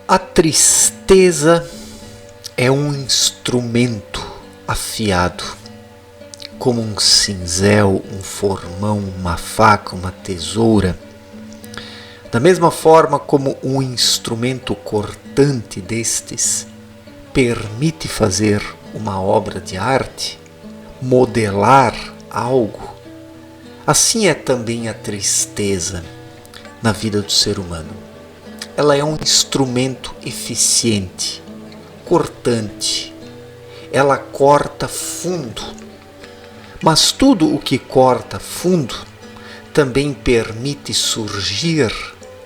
A tristeza é um instrumento afiado, como um cinzel, um formão, uma faca, uma tesoura. Da mesma forma como um instrumento cortante destes permite fazer uma obra de arte, modelar algo, assim é também a tristeza na vida do ser humano. Ela é um instrumento eficiente, cortante. Ela corta fundo. Mas tudo o que corta fundo também permite surgir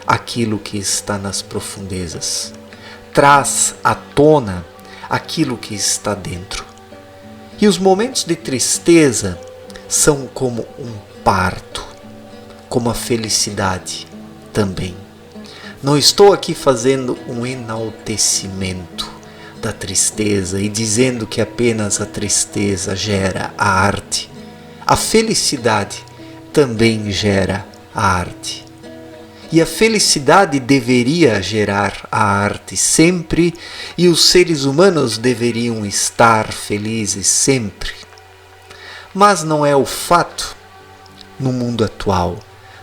aquilo que está nas profundezas. Traz à tona aquilo que está dentro. E os momentos de tristeza são como um parto, como a felicidade também. Não estou aqui fazendo um enaltecimento da tristeza e dizendo que apenas a tristeza gera a arte. A felicidade também gera a arte. E a felicidade deveria gerar a arte sempre, e os seres humanos deveriam estar felizes sempre. Mas não é o fato no mundo atual,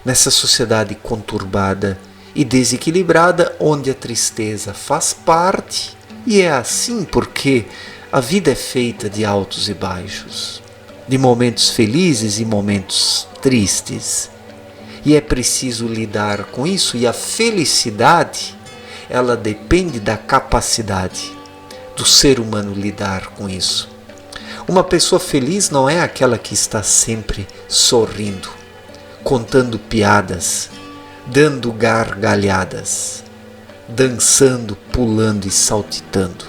nessa sociedade conturbada e desequilibrada, onde a tristeza faz parte, e é assim porque a vida é feita de altos e baixos, de momentos felizes e momentos tristes, e é preciso lidar com isso. E a felicidade, ela depende da capacidade do ser humano lidar com isso. Uma pessoa feliz não é aquela que está sempre sorrindo, contando piadas, dando gargalhadas, dançando, pulando e saltitando.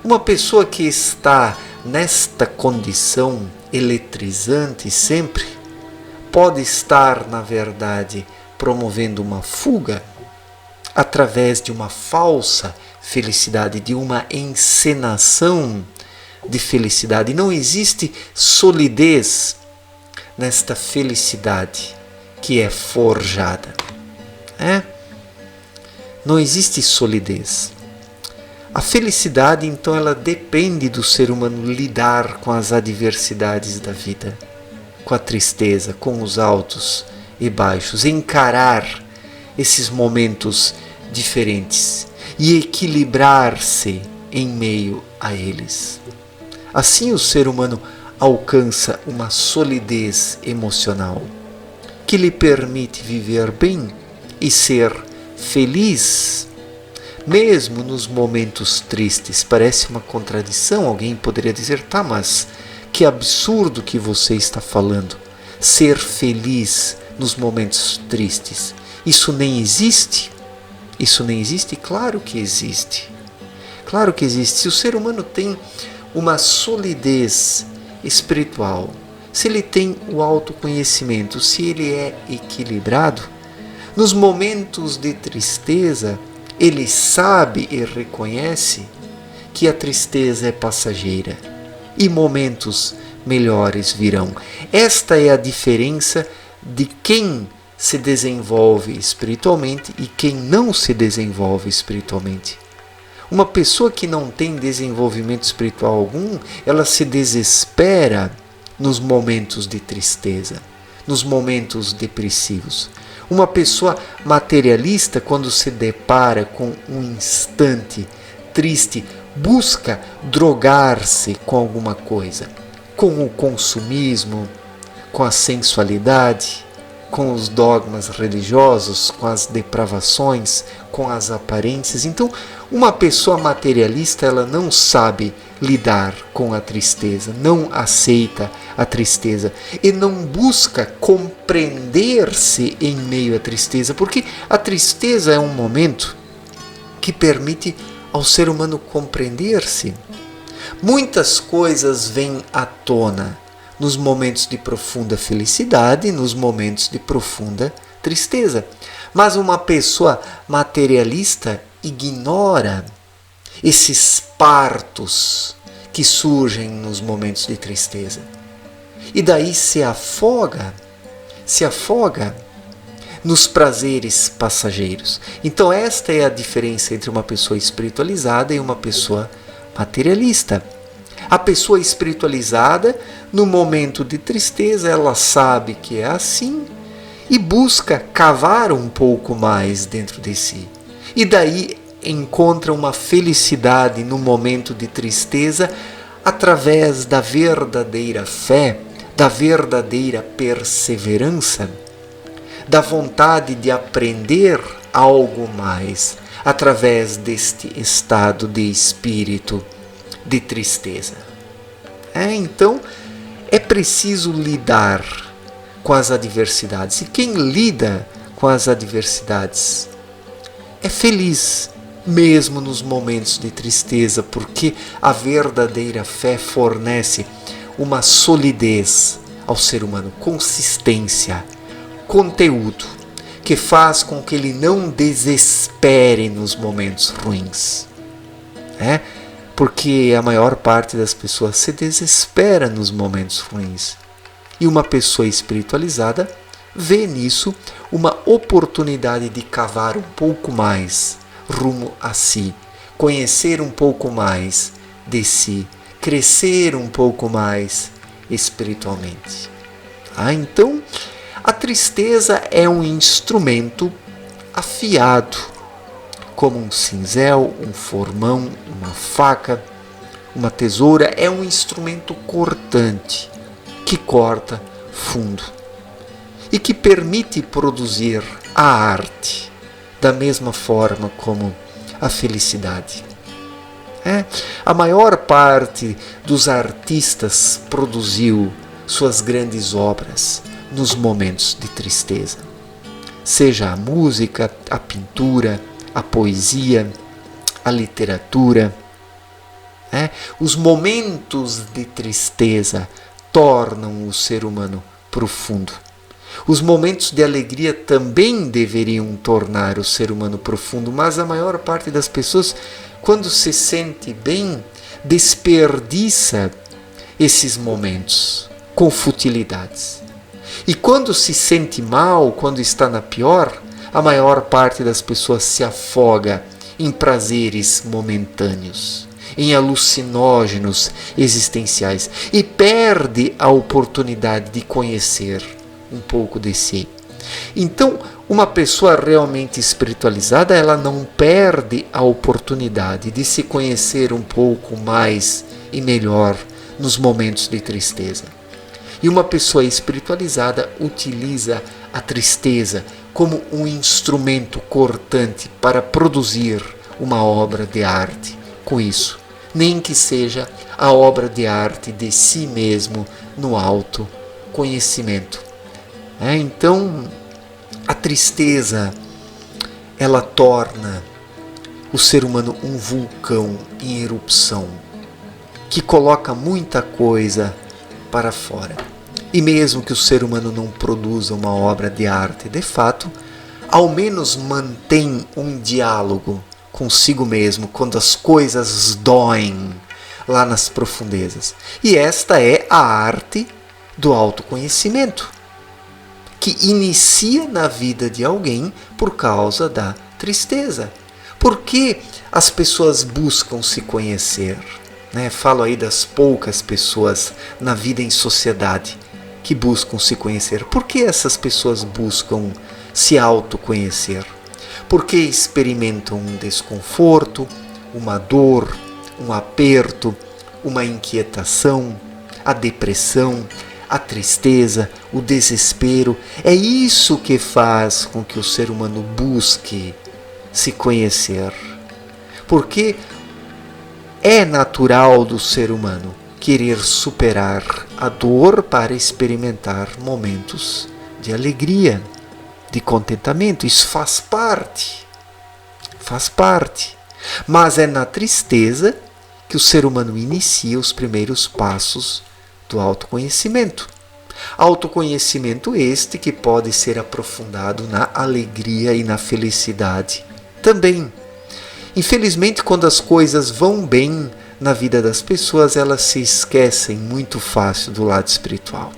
Uma pessoa que está nesta condição eletrizante sempre pode estar, na verdade, promovendo uma fuga através de uma falsa felicidade, de uma encenação de felicidade. Não existe solidez nesta felicidade que é forjada. Não existe solidez. A felicidade, então, ela depende do ser humano lidar com as adversidades da vida, com a tristeza, com os altos e baixos, encarar esses momentos diferentes e equilibrar-se em meio a eles. Assim o ser humano alcança uma solidez emocional que lhe permite viver bem e ser feliz, mesmo nos momentos tristes. Parece uma contradição, alguém poderia dizer, tá, mas que absurdo que você está falando, ser feliz nos momentos tristes. Isso nem existe? Isso nem existe? Claro que existe. Claro que existe. Se o ser humano tem uma solidez espiritual, se ele tem o autoconhecimento, se ele é equilibrado, nos momentos de tristeza, ele sabe e reconhece que a tristeza é passageira e momentos melhores virão. Esta é a diferença de quem se desenvolve espiritualmente e quem não se desenvolve espiritualmente. Uma pessoa que não tem desenvolvimento espiritual algum, ela se desespera nos momentos de tristeza, nos momentos depressivos. Uma pessoa materialista, quando se depara com um instante triste, busca drogar-se com alguma coisa, com o consumismo, com a sensualidade, com os dogmas religiosos, com as depravações, com as aparências. Então, uma pessoa materialista, ela não sabe lidar com a tristeza, não aceita a tristeza e não busca compreender-se em meio à tristeza, porque a tristeza é um momento que permite ao ser humano compreender-se. Muitas coisas vêm à tona nos momentos de profunda felicidade e nos momentos de profunda tristeza. Mas uma pessoa materialista ignora esses partos que surgem nos momentos de tristeza. E daí se afoga nos prazeres passageiros. Então esta é a diferença entre uma pessoa espiritualizada e uma pessoa materialista. A pessoa espiritualizada, no momento de tristeza, ela sabe que é assim e busca cavar um pouco mais dentro de si. E daí encontra uma felicidade no momento de tristeza através da verdadeira fé, da verdadeira perseverança, da vontade de aprender algo mais através deste estado de espírito de tristeza. Então, é preciso lidar com as adversidades. E quem lida com as adversidades é feliz, mesmo nos momentos de tristeza, porque a verdadeira fé fornece uma solidez ao ser humano, consistência, conteúdo, que faz com que ele não desespere nos momentos ruins. Porque a maior parte das pessoas se desespera nos momentos ruins. E uma pessoa espiritualizada vê nisso uma oportunidade de cavar um pouco mais rumo a si, conhecer um pouco mais de si, crescer um pouco mais espiritualmente. Então, a tristeza é um instrumento afiado, como um cinzel, um formão, uma faca, uma tesoura. É um instrumento cortante que corta fundo e que permite produzir a arte da mesma forma como a felicidade. A maior parte dos artistas produziu suas grandes obras nos momentos de tristeza. Seja a música, a pintura, a poesia, a literatura. Os momentos de tristeza tornam o ser humano profundo. Os momentos de alegria também deveriam tornar o ser humano profundo, mas a maior parte das pessoas, quando se sente bem, desperdiça esses momentos com futilidades. E quando se sente mal, quando está na pior, a maior parte das pessoas se afoga em prazeres momentâneos, em alucinógenos existenciais e perde a oportunidade de conhecer um pouco de si. Então, uma pessoa realmente espiritualizada, ela não perde a oportunidade de se conhecer um pouco mais e melhor nos momentos de tristeza. E uma pessoa espiritualizada utiliza a tristeza como um instrumento cortante para produzir uma obra de arte. Com isso, nem que seja a obra de arte de si mesmo no autoconhecimento. Então, a tristeza, ela torna o ser humano um vulcão em erupção, que coloca muita coisa para fora. E mesmo que o ser humano não produza uma obra de arte de fato, ao menos mantém um diálogo consigo mesmo quando as coisas doem lá nas profundezas. E esta é a arte do autoconhecimento, que inicia na vida de alguém por causa da tristeza. Por que as pessoas buscam se conhecer? Falo aí das poucas pessoas na vida em sociedade que buscam se conhecer. Por que essas pessoas buscam se autoconhecer? Porque experimentam um desconforto, uma dor, um aperto, uma inquietação, a depressão, a tristeza, o desespero. É isso que faz com que o ser humano busque se conhecer. Porque é natural do ser humano querer superar a dor para experimentar momentos de alegria, de contentamento. Isso faz parte. Faz parte. Mas é na tristeza que o ser humano inicia os primeiros passos do autoconhecimento. Autoconhecimento este que pode ser aprofundado na alegria e na felicidade também. Infelizmente, quando as coisas vão bem na vida das pessoas, elas se esquecem muito fácil do lado espiritual.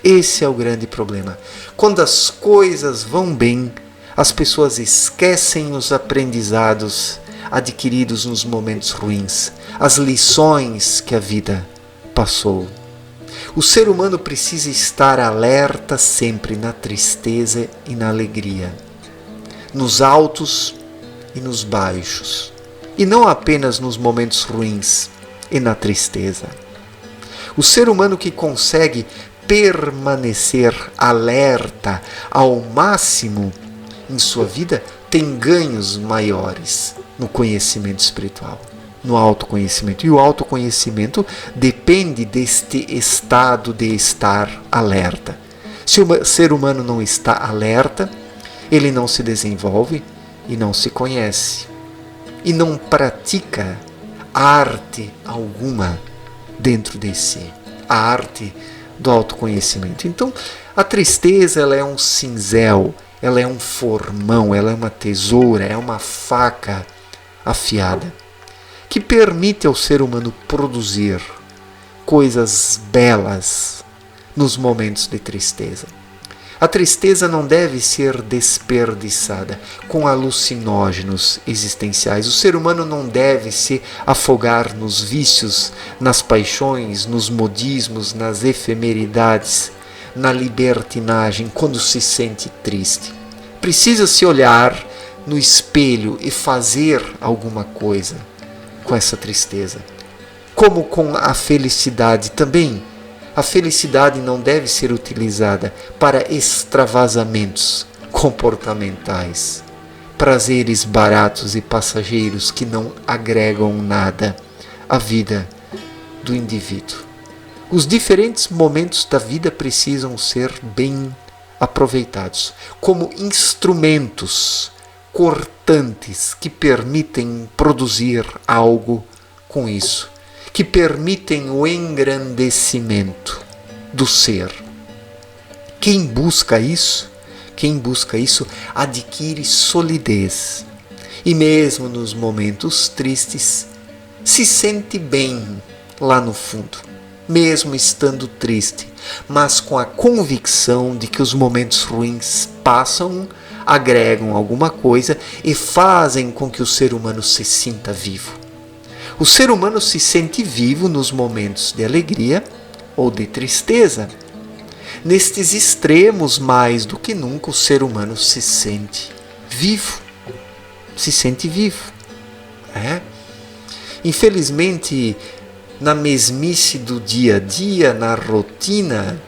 Esse é o grande problema. Quando as coisas vão bem, as pessoas esquecem os aprendizados adquiridos nos momentos ruins, as lições que a vida passou. O ser humano precisa estar alerta sempre na tristeza e na alegria, nos altos e nos baixos, e não apenas nos momentos ruins e na tristeza. O ser humano que consegue permanecer alerta ao máximo em sua vida tem ganhos maiores no conhecimento espiritual, no autoconhecimento. E o autoconhecimento depende deste estado de estar alerta. Se o ser humano não está alerta, ele não se desenvolve e não se conhece. E não pratica arte alguma dentro de si. A arte do autoconhecimento. Então, a tristeza ela é um cinzel, ela é um formão, ela é uma tesoura, é uma faca afiada, que permite ao ser humano produzir coisas belas nos momentos de tristeza. A tristeza não deve ser desperdiçada com alucinógenos existenciais. O ser humano não deve se afogar nos vícios, nas paixões, nos modismos, nas efemeridades, na libertinagem quando se sente triste. Precisa se olhar no espelho e fazer alguma coisa com essa tristeza. Como com a felicidade também. A felicidade não deve ser utilizada para extravasamentos comportamentais, prazeres baratos e passageiros que não agregam nada à vida do indivíduo. Os diferentes momentos da vida precisam ser bem aproveitados como instrumentos cortantes que permitem produzir algo com isso, que permitem o engrandecimento do ser. Quem busca isso adquire solidez e mesmo nos momentos tristes se sente bem lá no fundo, mesmo estando triste, mas com a convicção de que os momentos ruins passam, agregam alguma coisa e fazem com que o ser humano se sinta vivo. O ser humano se sente vivo nos momentos de alegria ou de tristeza. Nestes extremos, mais do que nunca, o ser humano se sente vivo. Se sente vivo. Infelizmente, na mesmice do dia a dia, na rotina,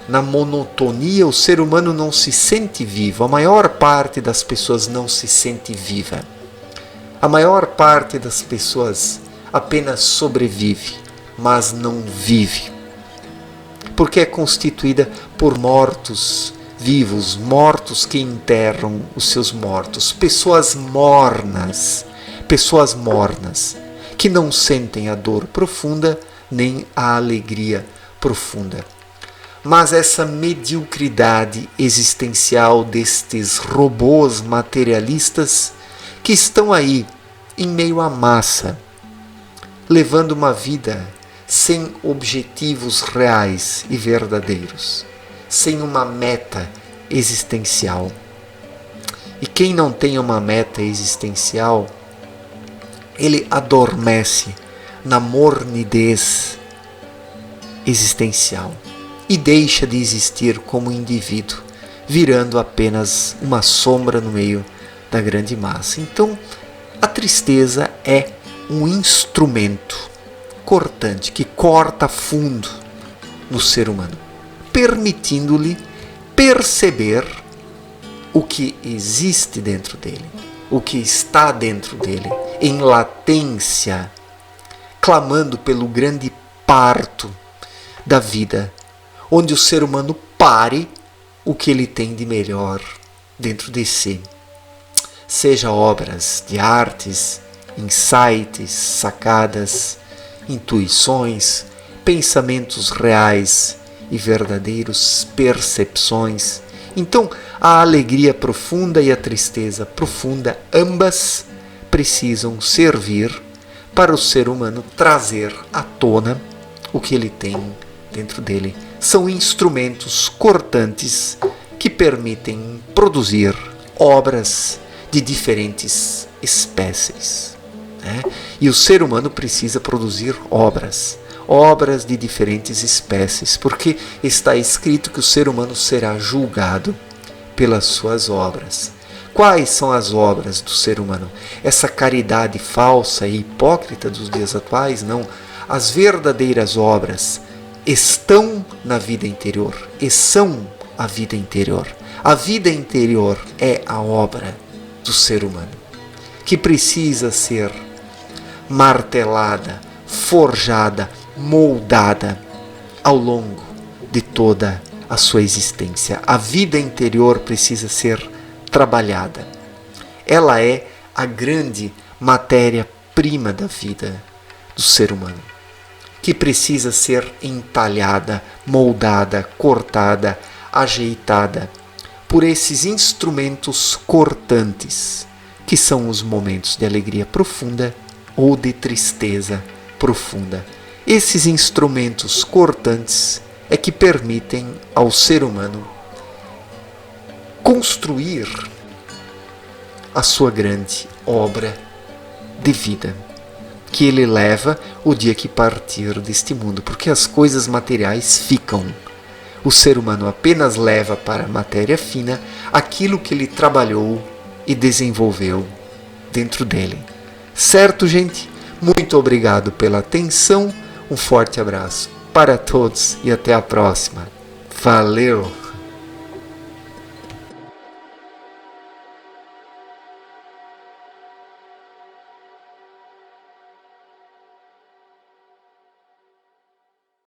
na monotonia, o ser humano não se sente vivo. A maior parte das pessoas não se sente viva. A maior parte das pessoas apenas sobrevive, mas não vive. Porque é constituída por mortos vivos, mortos que enterram os seus mortos, pessoas mornas, que não sentem a dor profunda nem a alegria profunda. Mas essa mediocridade existencial destes robôs materialistas que estão aí em meio à massa, levando uma vida sem objetivos reais e verdadeiros, sem uma meta existencial. E quem não tem uma meta existencial, ele adormece na mornidez existencial e deixa de existir como indivíduo, virando apenas uma sombra no meio da grande massa. Então, a tristeza é um instrumento cortante que corta fundo no ser humano, permitindo-lhe perceber o que existe dentro dele, o que está dentro dele, em latência, clamando pelo grande parto da vida, onde o ser humano pare o que ele tem de melhor dentro de si. Seja obras de artes, insights, sacadas, intuições, pensamentos reais e verdadeiros, percepções. Então, a alegria profunda e a tristeza profunda, ambas precisam servir para o ser humano trazer à tona o que ele tem dentro dele são instrumentos cortantes que permitem produzir obras de diferentes espécies, né? E o ser humano precisa produzir obras de diferentes espécies, porque está escrito que o ser humano será julgado pelas suas obras. Quais são as obras do ser humano? Essa caridade falsa e hipócrita dos dias atuais? Não. As verdadeiras obras estão na vida interior e são a vida interior. A vida interior é a obra do ser humano, que precisa ser martelada, forjada, moldada ao longo de toda a sua existência. A vida interior precisa ser trabalhada. Ela é a grande matéria-prima da vida do ser humano, que precisa ser entalhada, moldada, cortada, ajeitada por esses instrumentos cortantes, que são os momentos de alegria profunda ou de tristeza profunda. Esses instrumentos cortantes é que permitem ao ser humano construir a sua grande obra de vida, que ele leva o dia que partir deste mundo, porque as coisas materiais ficam. O ser humano apenas leva para a matéria fina aquilo que ele trabalhou e desenvolveu dentro dele. Certo, gente? Muito obrigado pela atenção, um forte abraço para todos e até a próxima. Valeu!